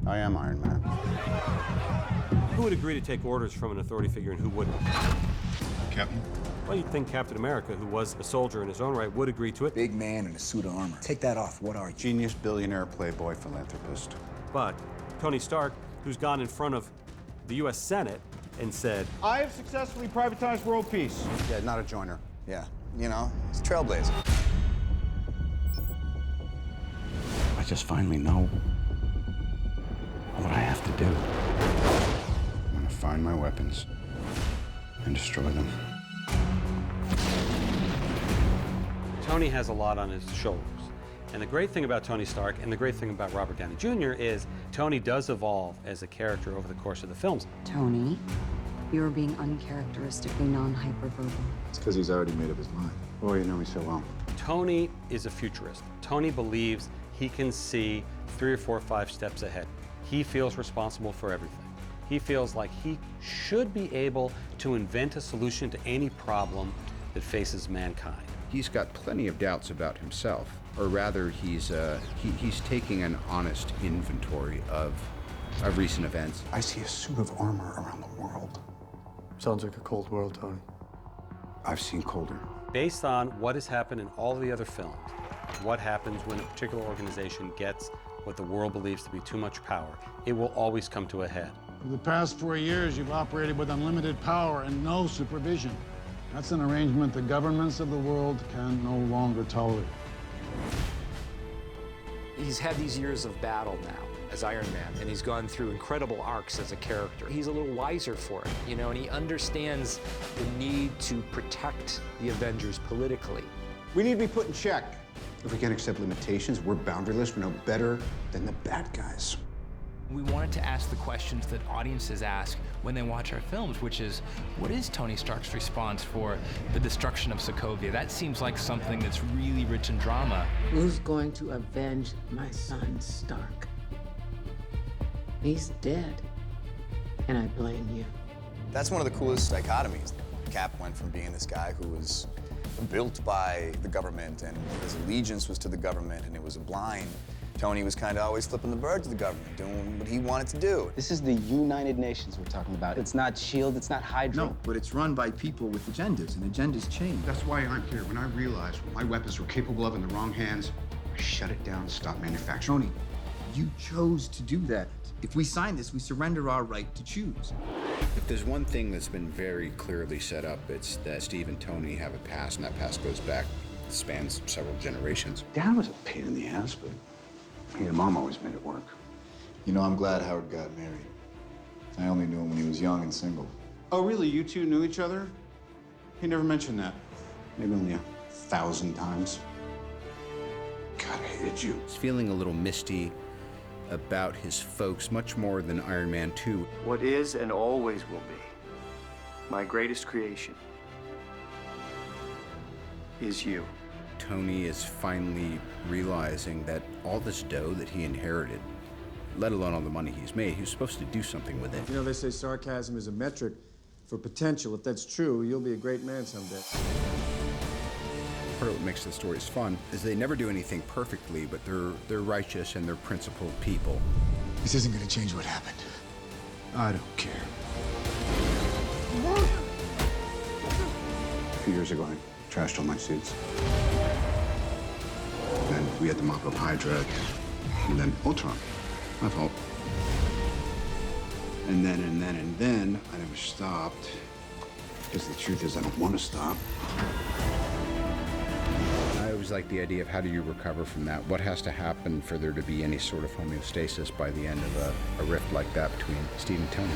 I am Iron Man. Who would agree to take orders from an authority figure and who wouldn't? Captain? Well, you'd think Captain America, who was a soldier in his own right, would agree to it. Big man in a suit of armor. Take that off. What are you? Genius, billionaire, playboy, philanthropist. But Tony Stark, who's gone in front of the U.S. Senate and said, I have successfully privatized world peace. Yeah, not a joiner. Yeah, you know, he's a trailblazer. I just finally know what I have to do. I'm gonna find my weapons and destroy them. Tony has a lot on his shoulders. And the great thing about Tony Stark and the great thing about Robert Downey Jr. is Tony does evolve as a character over the course of the films. Tony, you're being uncharacteristically non-hyperverbal. It's because he's already made up his mind. Oh, you know me so well. Tony is a futurist. Tony believes he can see 3 or 4 or 5 steps ahead. He feels responsible for everything. He feels like he should be able to invent a solution to any problem that faces mankind. He's got plenty of doubts about himself, or rather, he's taking an honest inventory of recent events. I see a suit of armor around the world. Sounds like a cold world, Tony. I've seen colder. Based on what has happened in all of the other films, what happens when a particular organization gets what the world believes to be too much power, it will always come to a head. For the past 4 years, you've operated with unlimited power and no supervision. That's an arrangement the governments of the world can no longer tolerate. He's had these years of battle now as Iron Man, and he's gone through incredible arcs as a character. He's a little wiser for it, you know, and he understands the need to protect the Avengers politically. We need to be put in check. If we can't accept limitations, we're boundaryless. We're no better than the bad guys. We wanted to ask the questions that audiences ask when they watch our films, which is, what is Tony Stark's response for the destruction of Sokovia? That seems like something that's really rich in drama. Who's going to avenge my son, Stark? He's dead, and I blame you. That's one of the coolest dichotomies. Cap went from being this guy who was built by the government, and his allegiance was to the government, and it was a blind. Tony was kind of always flipping the bird to the government, doing what he wanted to do. This is the United Nations we're talking about. It's not SHIELD, it's not Hydra. No, but it's run by people with agendas, and agendas change. That's why I'm here. When I realized what my weapons were capable of in the wrong hands, I shut it down and stopped manufacturing. Tony, you chose to do that. If we sign this, we surrender our right to choose. If there's one thing that's been very clearly set up, it's that Steve and Tony have a past, and that past goes back, spans several generations. Dad was a pain in the ass, but he and Mom always made it work. You know, I'm glad Howard got married. I only knew him when he was young and single. Oh, really? You two knew each other? He never mentioned that. Maybe only 1,000 times. God, I hated you. He's feeling a little misty about his folks, much more than Iron Man 2. What is and always will be my greatest creation is you. Tony is finally realizing that all this dough that he inherited, let alone all the money he's made, he was supposed to do something with it. You know, they say sarcasm is a metric for potential. If that's true, you'll be a great man someday. Part of what makes the stories fun is they never do anything perfectly, but they're righteous and they're principled people. This isn't going to change what happened. I don't care. A few years ago, I trashed all my suits. Then we had to mop up Hydra, and then Ultron. My fault. And then, I never stopped. Because the truth is, I don't want to stop. I always like the idea of how do you recover from that? What has to happen for there to be any sort of homeostasis by the end of a rift like that between Steve and Tony?